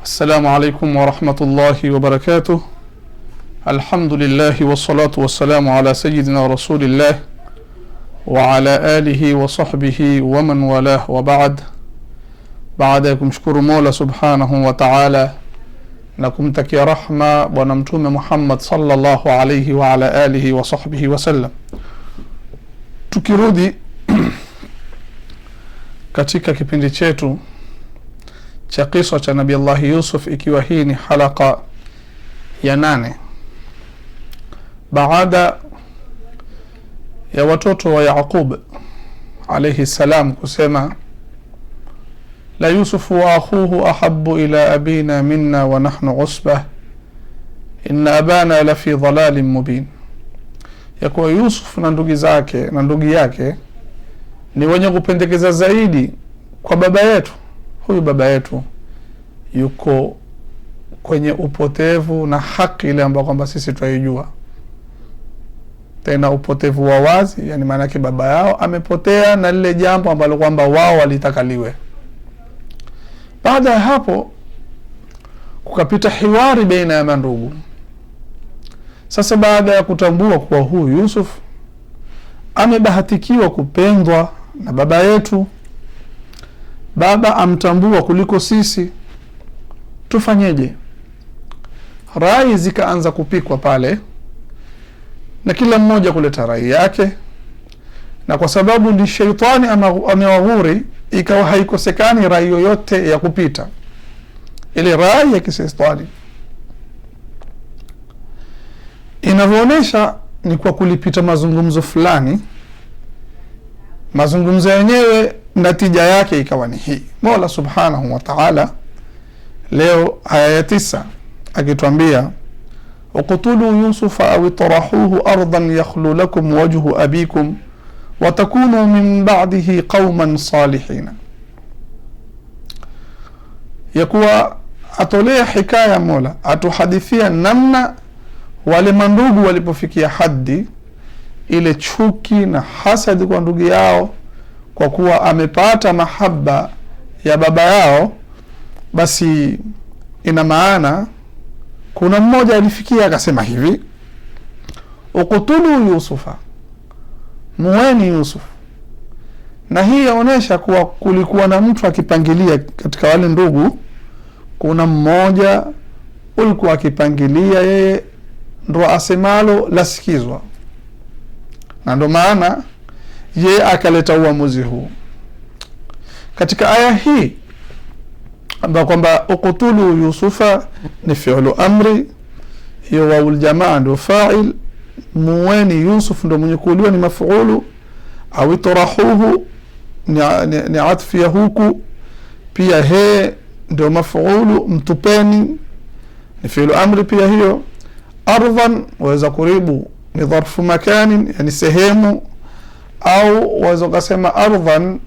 السلام عليكم ورحمة الله وبركاته. الحمد لله والصلاة والسلام على سيدنا رسول الله وعلى آله وصحبه ومن والاه وبعد. بعدكم شكر مولا سبحانه وتعالى نكم تكي رحمة ونمتوم محمد صلى الله عليه وعلى آله وصحبه وسلم. Tukirudi katika kipindi chetu cha kisa cha Nabii Allah Yusuf, ikiwa hii ni halaka ya 8 baada ya watoto wa Yaqub alayhi salam kusema la Yusuf wa akhuhu ahabbu ila abina minna wa nahnu usbah inna abana la fi dhalalin mubin, ya kuwa Yusuf na ndugu zake na ndugu yake ni wenye kupendekeza zaidi kwa baba yetu. Huyu baba yetu yuko kwenye upotevu na haki ile ambayo kwamba sisi tunaijua, tena upotevu wa wazi, yani maana yake baba yao amepotea na lile jambo ambalo kwamba wao walitakaliwe. Baada ya hapo kukapita hiwari baina ya mandugu. Sasa baada ya kutambua kuwa huyu Yusuf amebahatikiwa kupendwa na baba yetu, baba amtambua kuliko sisi, tufanyeje? Rai zikaanza kupikwa pale na kila mmoja kuleta rai yake, na kwa sababu ni sheitani amewaghuri, ikawa haikosekani rai yoyote ya kupita ile rai ya kishetani. Inavyoonyesha ni kwa kulipita mazungumzo fulani. Mazungumzo yenyewe natija yake ikawa ni hii. Mola subhanahu wa ta'ala leo aya ya 9 akituambia uqtulu yusufa aw tarahuhu ardan yakhlu lakum wajhu abikum wa takunu min ba'dihi qauman salihin. Yakuwa atolea hikaya Mola, atuhadithia namna wale mandugu walipofikia haddi ile chuki na hasadi kwa ndugu yao, kwa kuwa amepata mahaba ya baba yao. Basi ina maana kuna mmoja alifikia akasema hivi, uqtulu yusufa, muweni Yusuf. Na hii yaonesha kuwa kulikuwa na mtu akipangilia katika wale ndugu. Kuna mmoja ulikuwa akipangilia, yeye ndo asemalo lasikizwa, na ndo maana yeye akaleta uamuzi huu katika aya hii ambapo kwamba uqtulu yusufa ni fi'lu amri, hiyo waul jamaa ndo fa'il, muweni Yusuf ndo mwenye kuuliwa ni maf'ulu, au tarahuhu ni atfi ya huku, pia he ndo maf'ulu, mtupeni ni fi'lu amri pia hiyo. Ardhan waweza kuribu ni dharfu makanin, yani sehemu, au waweza kusema ardhan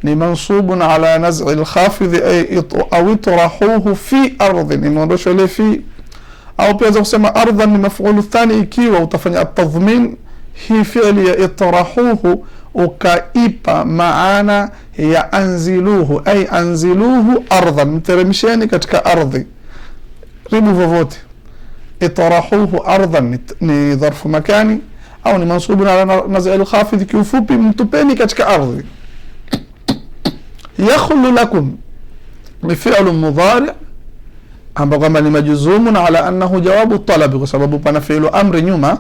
ni mansubun ala naz'i al-khafidh au tarahuhu fi ardhin, imeondoshwa ile fi. Au pia waweza kusema ardhan ni maf'ul thani ikiwa utafanya at-tadhmin hii fi'li ya tarahuhu ukaipa maana ya anziluhu, ay anziluhu ardhan, mteremsheni katika ardhi. Ribu vovote itarahuhu ardhan ni dharfu makani au ni mansubun ala naz'i al-khafidh, kiufupi mtupeni katika ardhi. Yakhlu lakum ni fi'lu mudhari ambapo kama ni majzumun ala annahu jawabu talab, kwa sababu pana fi'lu amri nyuma.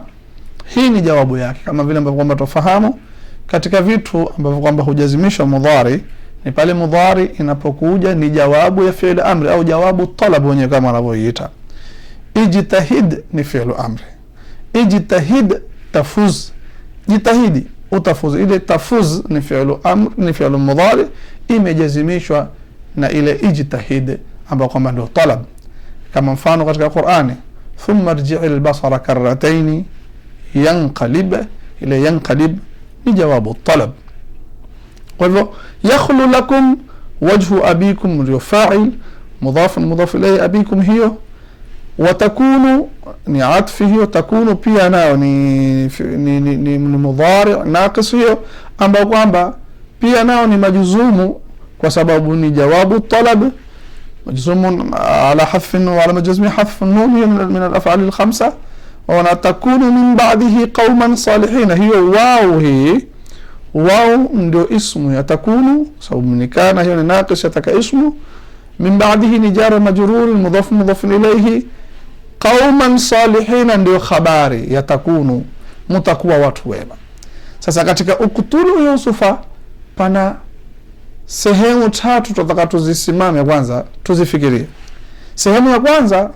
Hii ni jawabu yake, kama vile ambavyo kwamba tufahamu katika vitu ambavyo kwamba hujazimishwa mudhari ni pale mudhari inapokuja ni jawabu ya fi'lu amri au jawabu talab wenyewe kama wanavyoiita. Ijtahid ni fi'lu amri, ijtahid tafuz, jitahidi utafuz. Ile tafuz ni fi'lu amr, ni fi'lu mudhari imejazimishwa na ile ijtahid ambayo kwamba ndio talab. Kama mfano katika Qur'ani, thumma rji'il basara karratayn yanqalib, ile yanqalib ni jawabu talab. Kwa hivyo yakhlu lakum wajhu abikum ndio fa'il mudhaf mudhaf ilayhi, abikum hiyo, watakunu ni atfi hiyo, takunu pia nao ni mudhari naqis hiyo, ambapo kwamba pia nao ni majuzumu kwa sababu ni jawabu talab majzumun ala hadfin wa ala majzumi hadf nun min al-af'al al-khamsa wa takunu min ba'dihi qauman salihin. Hiyo wao hii wao ndio ismu ya takunu, sababu ni kana, hiyo ni naqis yataka ismu. Min ba'dihi ni jar majrur mudhaf ilayhi. Qauman salihin ndio khabari ya takunu, mtakuwa watu wema. Sasa katika uktulu Yusufa pana sehemu tatu tutaka tuzisimame, kwanza tuzifikirie. Sehemu ya kwanza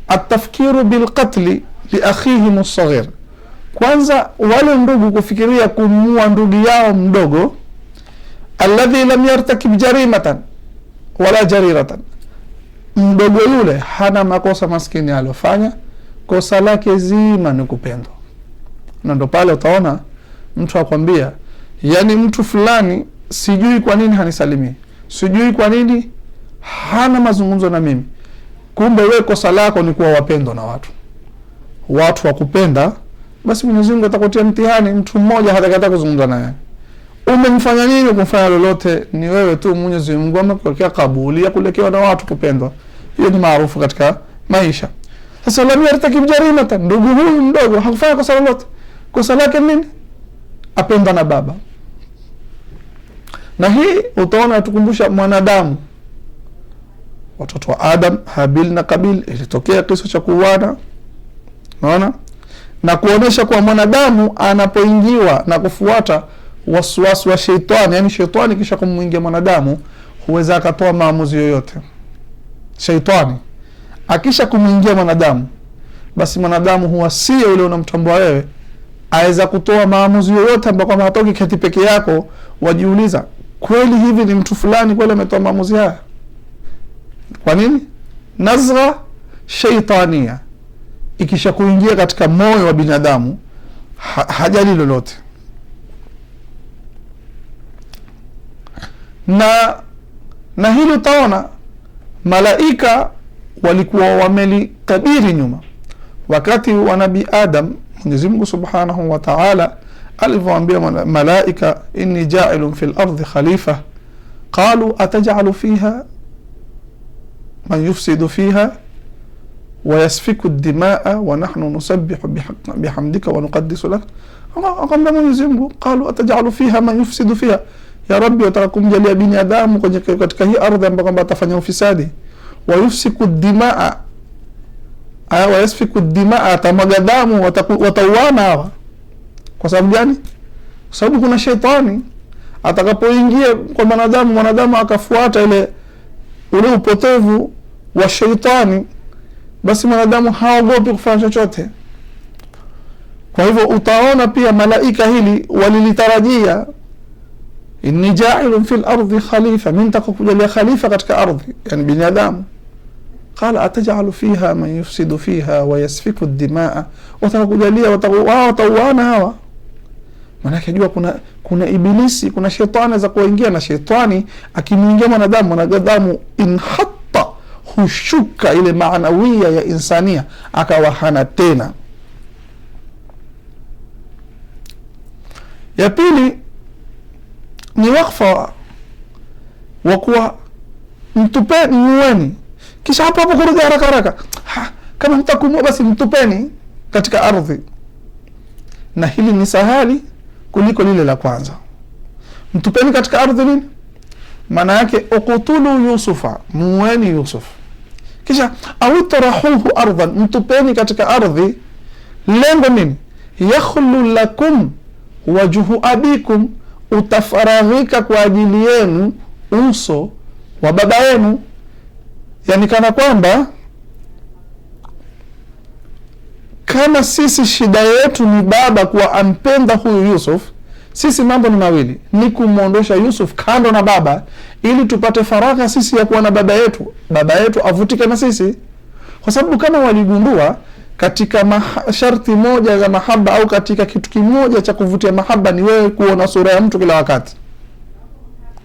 atafkiru bilqatli li akhihim as-saghir. Kwanza wale ndugu kufikiria kumua ndugu yao mdogo, alladhi lam yartakib jarimatan wala jariratan. Mdogo yule hana makosa maskini alofanya, kosa lake zima ni kupendwa. Na ndo pale utaona mtu akwambia, yani mtu fulani sijui kwa nini hanisalimii, sijui kwa nini hana mazungumzo na mimi. Kumbe wewe kosa lako ni kuwa wapendwa na watu wakupenda, basi Mwenyezi Mungu atakutia mtihani. Mtu mmoja hatakata kuzungumza naye, umemfanya nini? Kumfanya lolote, ni wewe tu Mwenyezi Mungu amekuwekea kabuli ya kulekewa na watu kupendwa. Hiyo ni maarufu katika maisha. Sasa lam yartakib jarimatan, ndugu huyu mdogo hakufanya kosa lolote, kosa lake nini? Apendwa na baba. Na hii utaona tukumbusha mwanadamu, watoto wa Adam, Habil na Kabil, ilitokea kisa cha kuuana. Unaona? Na kuonesha kwa mwanadamu anapoingiwa na kufuata waswasi wa sheitani, yani sheitani kisha kumuingia mwanadamu, huweza akatoa maamuzi yoyote. Sheitani akisha kumuingia mwanadamu, basi mwanadamu huwa si yule unamtambua wewe, aweza kutoa maamuzi yoyote ambayo kama hatoki kati peke yako wajiuliza, kweli hivi ni mtu fulani kweli ametoa maamuzi haya? Kwa nini? Nazgha shaitania ikisha kuingia katika moyo wa binadamu, hajali lolote. Na hili utaona malaika walikuwa wamelikabiri nyuma. Wakati wa Nabii Adam, Mwenyezi Mungu Subhanahu wa Ta'ala alivyoambia malaika, inni ja'ilun fil ardi khalifa, qalu ataj'alu fiha man yufsidu fiha wa yasfiku ad-dimaa wa nahnu nusabbihu bihamdika wa nuqaddisu lak. Akamwambia Mwenyezi Mungu, qalu ataj'alu fiha man yufsidu fiha, ya Rabbi utakumjalia binadamu katika hii ardhi ambapo atafanya ufisadi, wa yufsiku ad-dimaa wa yasfiku ad-dimaa, tamwaga damu, watauana hawa. Kwa sababu gani? Kwa sababu kuna shetani atakapoingia kwa mwanadamu akafuata ule upotevu wa shetani, basi mwanadamu haogopi kufanya chochote. Kwa hivyo utaona pia malaika hili walilitarajia, inni ja'ilun fil ardi khalifa, min takujalia khalifa katika ardhi, yani binadamu. Qala ataj'alu fiha man yufsidu fiha wa yasfiku ad-dimaa, watakujalia watauana hawa. Maana jua kuna ibilisi, kuna shetani za kuingia, na shetani akimuingia mwanadamu inhatta, hushuka ile maanawia ya insania, akawa hana tena. Ya pili ni wakfa wa kuwa mtupeni, muweni, kisha hapo kurudi haraka. Kama mtakumua basi mtupeni katika ardhi. Na hili ni sahali kuliko lile la kwanza. Mtupeni katika ardhi nini? Maana yake uqtulu Yusufa, muweni Yusuf. Kisha awtarahuhu ardhan, mtupeni katika ardhi. Lengo nini? Yakhlu lakum wajhu abikum, utafaragika kwa ajili yenu uso wa baba yenu. Yani kana kwamba kama sisi shida yetu ni baba kuwa ampenda huyu Yusuf, sisi mambo ni mawili, ni kumuondosha Yusuf kando na baba ili tupate faragha sisi ya kuwa na baba yetu avutike na sisi. Kwa sababu kama waligundua katika sharti moja za mahaba, au katika kitu kimoja cha kuvutia mahaba ni wewe kuona sura ya mtu kila wakati,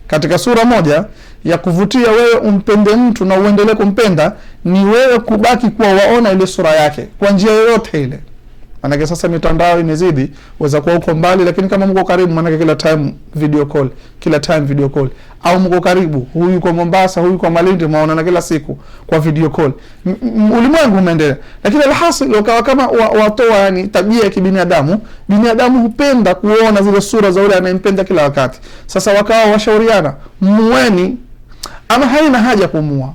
katika sura moja ya kuvutia wewe umpende mtu na uendelee kumpenda ni wewe kubaki kuwa waona ile sura yake kwa njia yoyote ile. Maana sasa mitandao imezidi, waweza kuwa uko mbali lakini kama mko karibu, maana kila time video call, au mko karibu, huyu kwa Mombasa, huyu kwa Malindi, mwaonana kila siku kwa video call. Ulimwengu umeendelea, lakini alhasil wakawa kama watoa yani tabia ya kibinadamu. Binadamu hupenda kuona zile sura za yule anayempenda kila wakati. Sasa wakawa washauriana, muweni, ama haina haja kumua,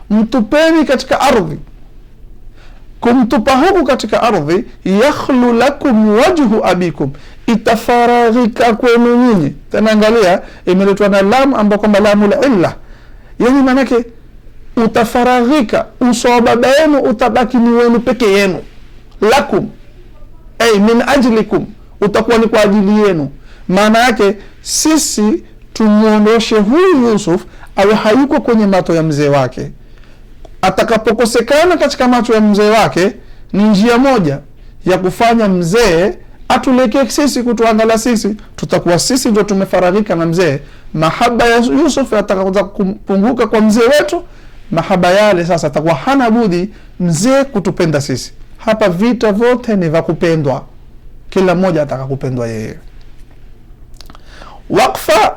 mtupeni katika ardhi. Kumtupa huku katika ardhi, yakhlu lakum wajhu abikum, itafaraghika kwenu nyinyi. Tena angalia, imeletwa na lam ambapo kwamba lamul illa, yani manake utafaraghika, uso wa baba yenu utabaki ni wenu peke yenu. Lakum ay min ajlikum, utakuwa ni kwa ajili yenu. Maana yake sisi tumuondoshe huyu Yusuf awe hayuko kwenye macho ya mzee wake. Atakapokosekana katika macho ya mzee wake, ni njia moja ya kufanya mzee atulekee sisi, kutuangalia sisi, tutakuwa sisi ndio tumefaragika na mzee. Mahaba ya Yusuf atakaanza kupunguka kwa mzee wetu, mahaba yale sasa atakuwa hana budi mzee kutupenda sisi. Hapa vita vyote ni vya kupendwa, kila mmoja atakakupendwa yeye. Wakfa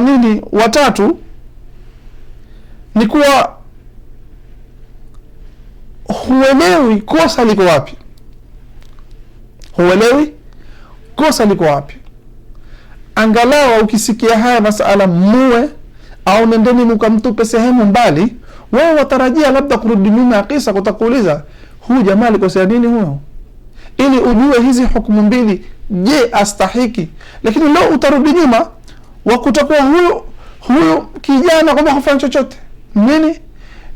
nini watatu ni kuwa huelewi kosa liko wapi. Huelewi kosa liko wapi. Angalau ukisikia haya masala muwe, au nendeni mkamtupe sehemu mbali, wewe watarajia labda kurudi nyuma ya kisa kutakuuliza huyu jamaa alikosea nini huyo, ili ujue hizi hukumu mbili, je astahiki. Lakini leo utarudi nyuma wakutakuwa huyu kijana kama hafanya chochote. Nini?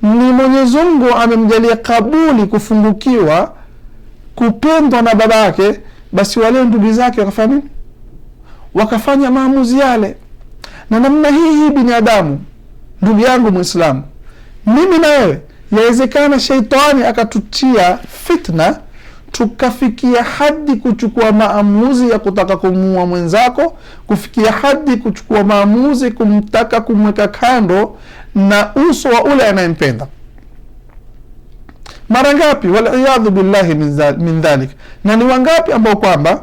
Ni Mwenyezi Mungu amemjalia kabuli, kufungukiwa, kupendwa na baba yake, basi wale ndugu zake wakafanya nini? Wakafanya maamuzi yale. Na namna hii binadamu, ndugu yangu Muislamu, mimi na wewe, yawezekana shaitani akatutia fitna, tukafikia hadi kuchukua maamuzi ya kutaka kumuua mwenzako, kufikia hadi kuchukua maamuzi kumtaka kumweka kando na uso wa ule anayempenda. Mara ngapi, wal iyadhu billahi min dhalik. Na ni wangapi ambao kwamba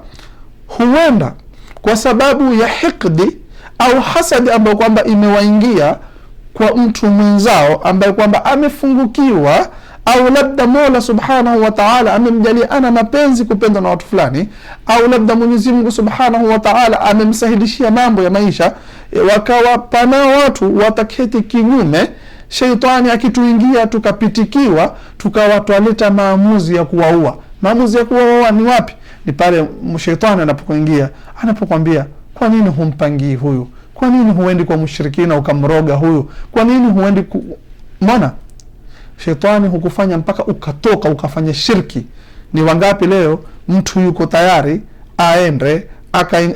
huenda kwa sababu ya hikdi au hasadi ambao kwamba imewaingia kwa mtu mwenzao ambaye kwamba amefungukiwa, au labda Mola Subhanahu wa Ta'ala amemjalia ana mapenzi kupenda na watu fulani, au labda Mwenyezi Mungu Subhanahu wa Ta'ala amemsahilishia mambo ya maisha, wakawa pana watu wataketi kinyume. Shaitani akituingia tukapitikiwa, tukawatwaleta maamuzi ya kuwaua. Maamuzi ya kuwaua ni wapi? Ni pale shaitani anapokuingia, anapokuambia kwa nini humpangii huyu, kwa nini huendi kwa mushrikina ukamroga huyu, kwa nini huendi mbona shaitani hukufanya mpaka ukatoka ukafanya shirki. Ni wangapi leo mtu yuko tayari aende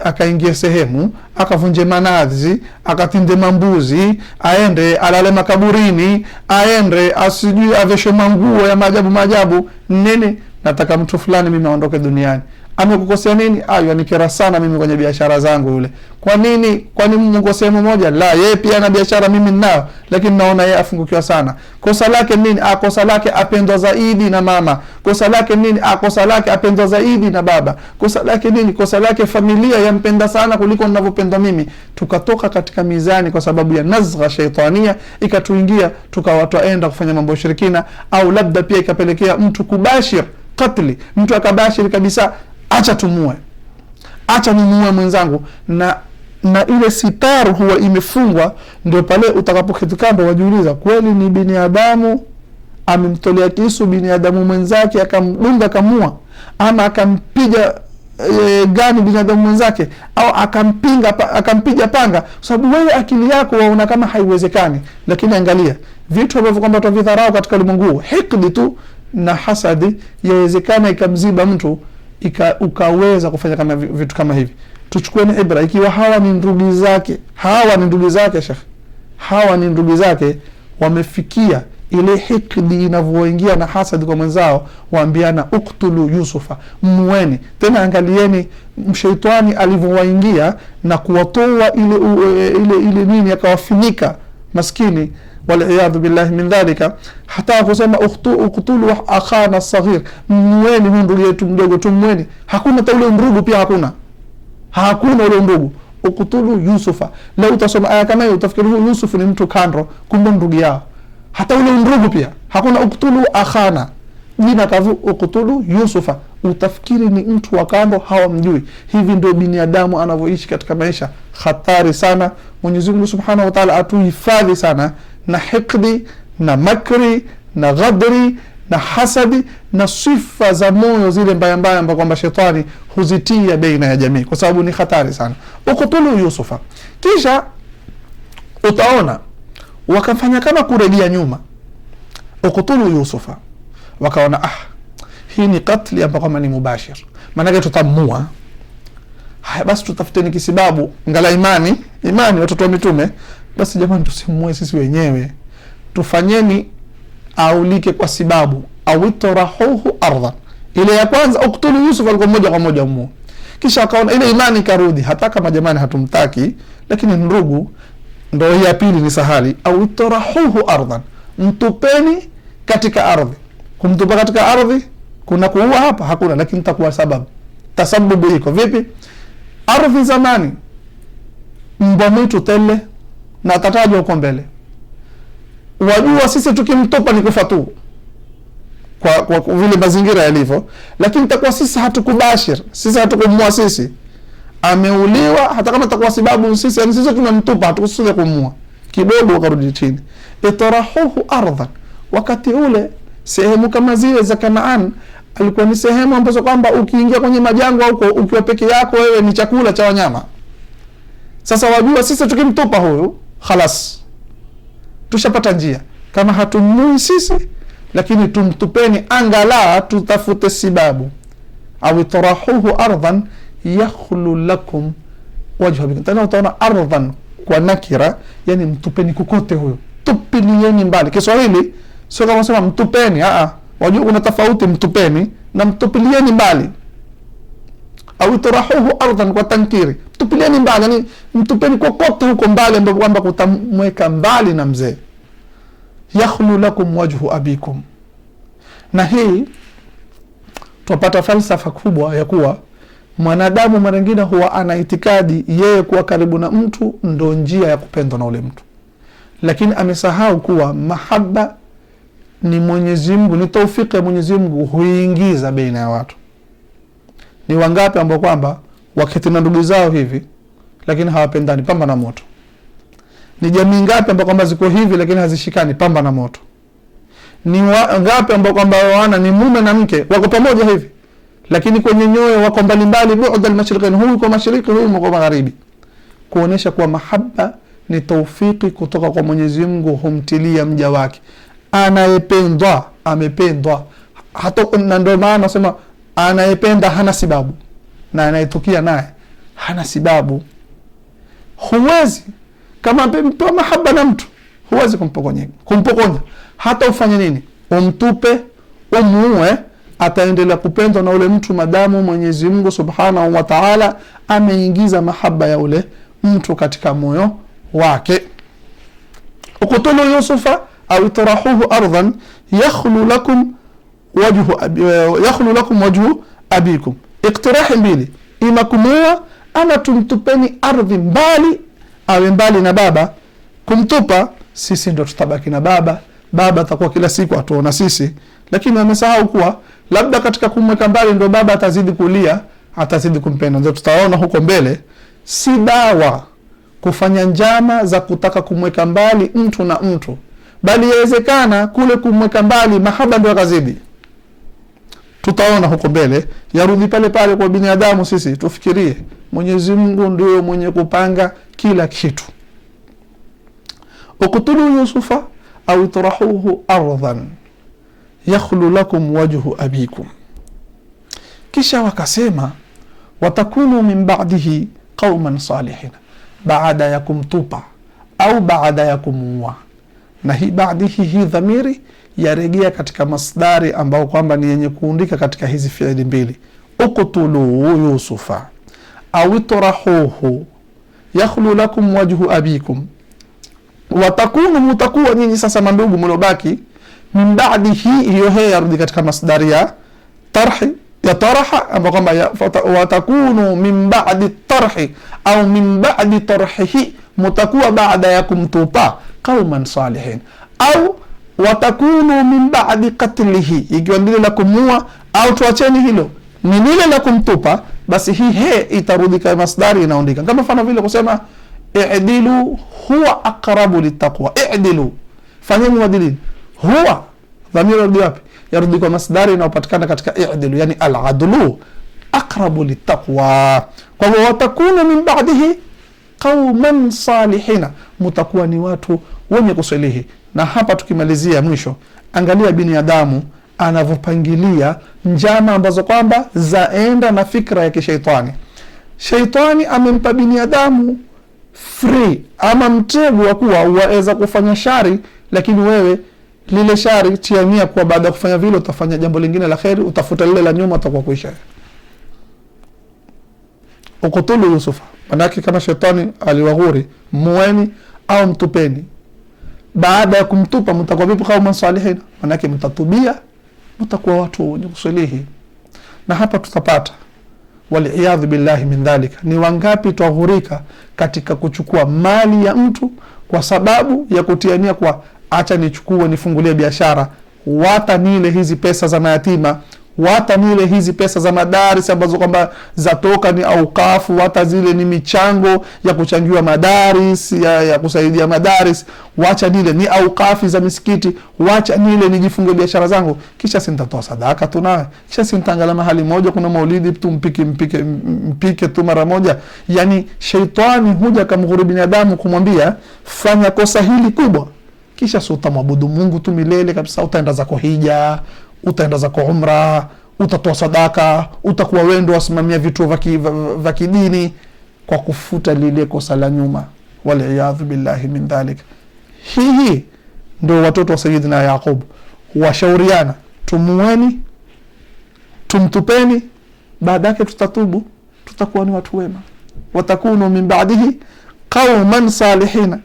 akaingia sehemu akavunje manadhi, akatinde mambuzi, aende alale makaburini, aende asijui aveshe manguo ya maajabu. Nini? Nataka mtu fulani mimi aondoke duniani. Amekukosea nini? Yanikera sana mimi kwenye biashara zangu yule. Kwa nini? Kwani Mungu sehemu moja? La, yeye pia na biashara mimi ninao, lakini naona yeye afungukiwa sana. Kosa lake nini? Kosa lake apendwa zaidi na mama. Kosa lake nini? Kosa lake apendwa zaidi na baba. Kosa lake nini? Kosa lake familia yampenda sana kuliko ninavyopenda mimi. Tukatoka katika mizani kwa sababu ya nazgha shaitania, ikatuingia tukawa twaenda kufanya mambo ya shirikina, au labda pia ikapelekea mtu kubashir katli, mtu akabashiri kabisa, acha tumue, acha nimuue mwenzangu, na ile sitaru huwa imefungwa. Ndio pale utakapoketi kando wajiuliza, kweli ni binadamu amemtolea kisu binadamu mwenzake akamdunga kamua, ama akampiga gani binadamu mwenzake, au akampiga panga? Sababu wewe akili yako waona kama haiwezekani. Lakini angalia vitu ambavyo kwamba tuvidharau katika ulimwengu, hikdi tu na hasadi, yawezekana ikamziba mtu ukaweza kufanya kama vitu kama hivi. Tuchukueni ibra, ikiwa hawa ni ndugu zake Sheikh, hawa ni ndugu zake, wamefikia ile hikdi inavyoingia na hasadi kwa mwenzao, waambiana uktulu Yusufa, muweni. Tena angalieni mshaitani alivyowaingia na kuwatoa ile nini, akawafinika maskini, waliyadhu billahi min dhalika. Hata kusema uqtulu akhana saghir, muweni ndugu yetu mdogo, tumweni. Hakuna ule ndugu, pia hakuna ule ndugu. Uqtulu Yusufa, leo utasoma aya kama hiyo utafikiri huyu Yusuf ni mtu kando, kumbe ndugu yao. Hata ule ndugu pia hakuna. Uqtulu akhana, jina kavu uqtulu Yusufa, utafikiri ni mtu wa kando, hawamjui. Hivi ndio binadamu anavyoishi katika maisha. Hatari sana. Mwenyezi Mungu Subhanahu wa Ta'ala atuhifadhi sana na hikdi na makri na ghadri na hasadi na sifa za moyo zile mbaya mbaya ambazo kwamba shetani huzitia baina ya jamii, kwa sababu ni hatari sana. Uqtulu Yusufa, kisha utaona wakafanya kama kurejea nyuma. Uqtulu Yusufa, wakaona hii ni katli ambayo kama ni mubashir, maana tutamua. Haya basi tutafuteni kisibabu, ngala imani watoto wa mitume. Basi jamani, tusimue sisi wenyewe, tufanyeni aulike kwa sababu, au tarahuhu ardhan. Ile ya kwanza uqtulu Yusuf alikuwa moja kwa moja muue. Kisha akaona ile imani karudi, hata kama jamani hatumtaki, lakini ndugu, ndio ya pili ni sahali. Au tarahuhu ardhan, mtupeni katika ardhi. Kumtupa katika ardhi kuna kuua hapa? Hakuna, lakini takuwa sababu. Tasababu iko vipi? Ardhi zamani mbwa mwitu tele na atatajwa huko mbele. Wajua sisi tukimtupa ni kufa tu kwa vile mazingira yalivyo, lakini takuwa sisi hatukubashir, sisi hatukumua, sisi ameuliwa, hata kama takuwa sababu sisi, yani sisi tunamtupa, hatukusudi kumua, kidogo wakarudi chini. Itarahuhu ardhan, wakati ule sehemu kama zile za Kanaan alikuwa ni sehemu ambazo kwamba ukiingia kwenye majangwa huko ukiwa peke yako wewe ni chakula cha wanyama. Sasa wajua sisi tukimtupa huyu khalas tushapata njia, kama hatumui sisi lakini tumtupeni, angala tutafute sababu. Au tarahuhu ardhan yakhlu lakum wajhu abikum. Tena utaona ardhan kwa nakira, yani mtupeni kokote huyo, tupilieni mbali. Kiswahili sio kama sema mtupeni, wajua kuna tofauti mtupeni na mtupilieni mbali. Au tarahuhu ardhan kwa tankiri, mtupilieni mbali, yani mtupeni kokote huko mbali ambapo kwamba kutamweka mbali na mzee. Yakhlu lakum wajhu abikum. Na hii tupata falsafa kubwa ya kuwa mwanadamu mara nyingine huwa ana itikadi yeye kuwa karibu na mtu ndo njia ya kupendwa na ule mtu, lakini amesahau kuwa mahaba ni Mwenyezi Mungu, ni taufiki ya Mwenyezi Mungu huingiza baina ya watu. Ni wangapi ambao kwamba wakati na ndugu zao hivi lakini hawapendani? Pamba na moto. Ni jamii ngapi ambao kwamba ziko hivi lakini hazishikani? Pamba na moto. Ni ngapi ambao kwamba wana ni mume na mke wako pamoja hivi lakini kwenye nyoyo wako mbalimbali, bu'd al-mashriqain, huyu kwa mashariki, huyu kwa magharibi. Kuonesha kuwa mahaba ni taufiki kutoka kwa Mwenyezi Mungu, humtilia mja wake. Anayependwa amependwa, hata na ndio maana nasema anayependa hana sababu na anayetukia naye hana sababu. Huwezi kama mpewa mahaba na mtu, huwezi kumpokonya hata ufanye nini, umtupe, umuue, ataendelea kupendwa na ule mtu madamu Mwenyezi Mungu Subhanahu wa Ta'ala ameingiza mahaba ya ule mtu katika moyo wake. Uqtulu Yusufa au tarahuhu ardhan yakhlu lakum wajhu abikum. Iktirahi mbili, ima kumua ama tumtupeni ardhi mbali, awe mbali na baba. Kumtupa sisi ndo tutabaki na baba atakuwa kila siku atuona sisi, lakini amesahau kuwa labda katika kumweka mbali ndo baba atazidi kulia, atazidi kumpenda. Ndio tutaona huko mbele, si dawa kufanya njama za kutaka kumweka mbali mtu na mtu, bali yawezekana kule kumweka mbali mahaba ndio yakazidi. Tutaona huko mbele, yarudi pale pale kwa binadamu. Sisi tufikirie Mwenyezi Mungu ndio mwenye kupanga kila kitu. Uqtulu Yusufa au tarahuhu ardhan yakhlu lakum wajhu abikum. Kisha wakasema watakunu min ba'dihi qauman salihin, baada ya kumtupa au baada ya kumuua. Na hii baadihi, hii dhamiri yarejea katika masdari ambao kwamba ni yenye kuundika katika hizi fiili mbili. Uqtulu Yusufa au tarahuhu yakhlu lakum wajhu abikum. watakunu, mutakuwa nyinyi sasa mandugu mlobaki, min ba'di hiyo he yarudi katika masdari ya tarhi ya taraha, ambapo kwamba watakunu min ba'di tarhi au min ba'di tarhihi, mutakuwa baada ya kumtupa qauman salihin, au watakunu min ba'di qatlihi, ikiwa ndile la kumua, au tuacheni hilo ni lile la kumtupa, basi hii he itarudi kama masdari inaondika, kama mfano vile kusema i'dilu huwa aqrabu littaqwa. I'dilu, fanyeni uadilifu. Huwa dhamira yarudi wapi? Yarudi kwa masdari inayopatikana katika i'dilu, yani al-adlu aqrabu littaqwa. Kwa hivyo watakunu min ba'dihi qauman salihina, mutakuwa ni watu wenye kusalihi. Na hapa tukimalizia mwisho, angalia binadamu anavyopangilia njama ambazo kwamba zaenda na fikra ya kishaitani. Shaitani amempa binadamu free ama mtego wa kuwa waweza kufanya shari, lakini wewe lile shari tiania kwa baada ya kufanya vile utafanya jambo lingine la kheri, utafuta lile la nyuma utakuwa kuisha. Ukutulu Yusufa, manake kama shetani aliwaghuri, muweni au mtupeni. Baada ya kumtupa mtakuwa vipi? Kama salihin, manake mtatubia, mtakuwa watu wenye kusalihi. Na hapa tutapata waliyadhu billahi min dhalika, ni wangapi twaghurika katika kuchukua mali ya mtu kwa sababu ya kutiania kwa acha nichukue nifungulie biashara, wata nile hizi pesa za mayatima, wata nile hizi pesa za madaris ambazo kwamba zatoka ni aukafu, wata zile ni michango ya kuchangiwa madaris ya kusaidia madaris, wacha nile ni aukafi za misikiti, wacha nile nijifunge biashara zangu, kisha sintatoa sadaka tunawe, kisha sintangala mahali moja kuna maulidi tu mpike tu mara moja. Yani shaitani huja kamghuri binadamu kumwambia fanya kosa hili kubwa, kisha utamwabudu Mungu tu milele kabisa, utaenda zako hija, utaenda zako umra, utatoa sadaka, utakuwa wendo wasimamia vitu vya kidini kwa kufuta lile kosa la nyuma. Waliyadhu billahi min dhalik. Hii ndio watoto wa Sayyidina Yaqub washauriana, tumueni, tumtupeni, baada yake tutatubu, tutakuwa ni watu wema. Watakunu min ba'dihi qauman salihina,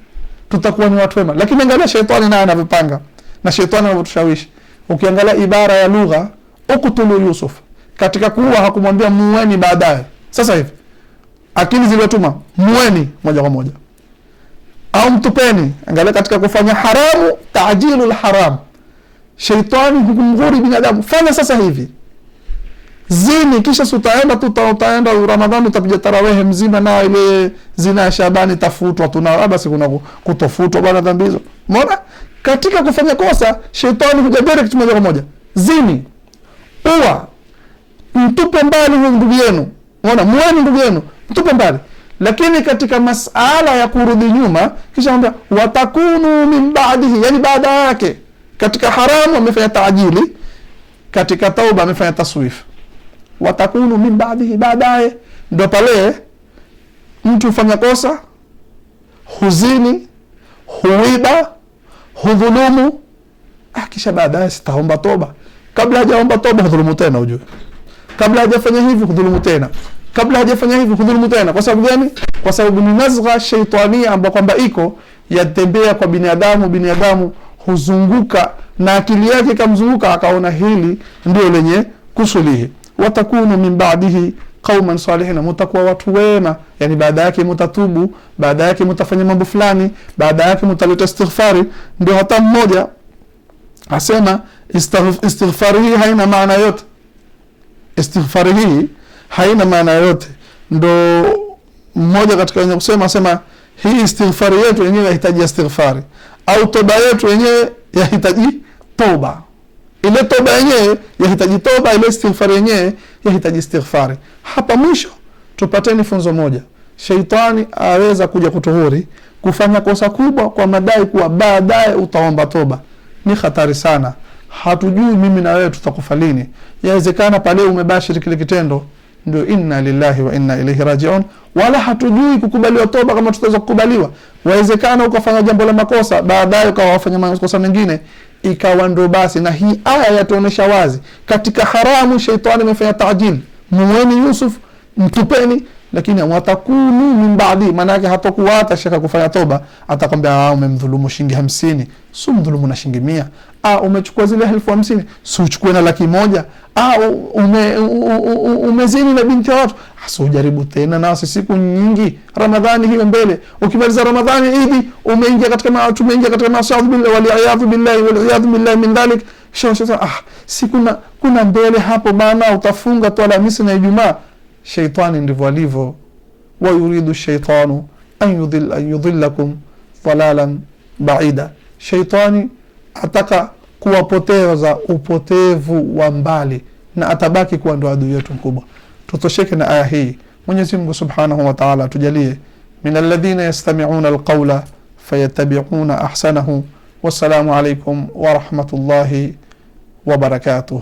tutakuwa ni watu wema. Lakini angalia shetani naye anavipanga, na shetani anavyotushawishi. Ukiangalia ibara ya lugha, ukutulu Yusuf, katika kuwa hakumwambia muweni baadaye. Sasa hivi akili zilizotuma muweni moja kwa moja au mtupeni. Angalia katika kufanya haramu, ta'jilul haram, shaitani hukumghuri binadamu, fanya sasa hivi zini, kisha utaenda Ramadhani utapiga tarawehe mzima, na ile zina ya Shabani tafutwa tuna basi kuna kutofutwa bwana dhambi hizo. Umeona katika kufanya kosa shetani huja direct moja kwa moja, zini, uwa, mtupe mbali huyo ndugu yenu. Unaona, muweni ndugu yenu, mtupe mbali. Lakini katika masala ya kurudi nyuma, kisha anambia watakunu min ba'dihi, yani baada yake. Katika haramu amefanya taajili, katika tauba amefanya taswif. Watakunu min ba'dihi, baadaye ndo pale mtu ufanya kosa, huzini, huiba, hudhulumu, kisha baadaye sitaomba toba. Kabla hajaomba toba hudhulumu tena, ujue. Kabla hajafanya hivi hudhulumu tena. Kabla hajafanya hivi hudhulumu tena. Kwa sababu gani? Kwa sababu ni nazgha shaitania ambayo kwamba iko yatembea kwa binadamu huzunguka na akili yake kamzunguka, akaona hili ndio lenye kusulihi. Watakunu min ba'dihi qauman salihina, mutakuwa watu wema, yani baada yake mutatubu, baada yake mutafanya mambo fulani, baada yake mutaleta istighfari. Ndio hata mmoja asema istighfari hii haina maana yote, istighfari hii haina maana yote. Ndo mmoja katika wenye kusema asema hii istighfari yetu yenyewe yahitaji istighfari, au toba yetu yenyewe yahitaji toba. Ile toba yenyewe yahitaji toba, ile istighfari yenyewe yahitaji istighfari. Hapa mwisho tupateni funzo moja. Shaitani aweza kuja kutuhuri kufanya kosa kubwa kwa madai kuwa baadaye utaomba toba. Ni hatari sana. Hatujui mimi na wewe tutakufa lini. Yawezekana pale umebashiri kile kitendo ndio inna lillahi wa inna ilaihi rajiun, wala hatujui kukubaliwa toba kama tutaweza kukubaliwa. Wawezekana ukafanya jambo la makosa, baadaye ukawafanya makosa mengine, ikawa ndo basi. Na hii aya yatuonesha wazi katika haramu shaitani amefanya taajil. Muweni Yusuf, mtupeni, lakini watakunu min ba'di, maana yake hatakuwa hata shaka kufanya toba, atakwambia umemdhulumu shilingi 50, si mdhulumu na shilingi 100. Umechukua zile 1050, si uchukue na 100,000. Umezini na binti watu, si ujaribu tena, na siku nyingi. Ramadhani hiyo mbele, ukimaliza Ramadhani Idi umeingia katika maasi billahi wal billahi min dhalik. Kuna mbele hapo, maana utafunga tu Alhamisi na Ijumaa. Shaitani ndivyo alivyo, wa yuridu shaitanu an yudhillakum dhalalan ba'ida. Shaitani ataka kuwapoteza upotevu wa mbali, na atabaki kuwa ndo adui yetu mkubwa. Tutosheke na aya hii. Mwenyezi Mungu Subhanahu wa Ta'ala tujalie min alladhina yastami'una alqawla fayattabi'una ahsanahu. Wassalamu alaykum wa rahmatullahi wa barakatuh.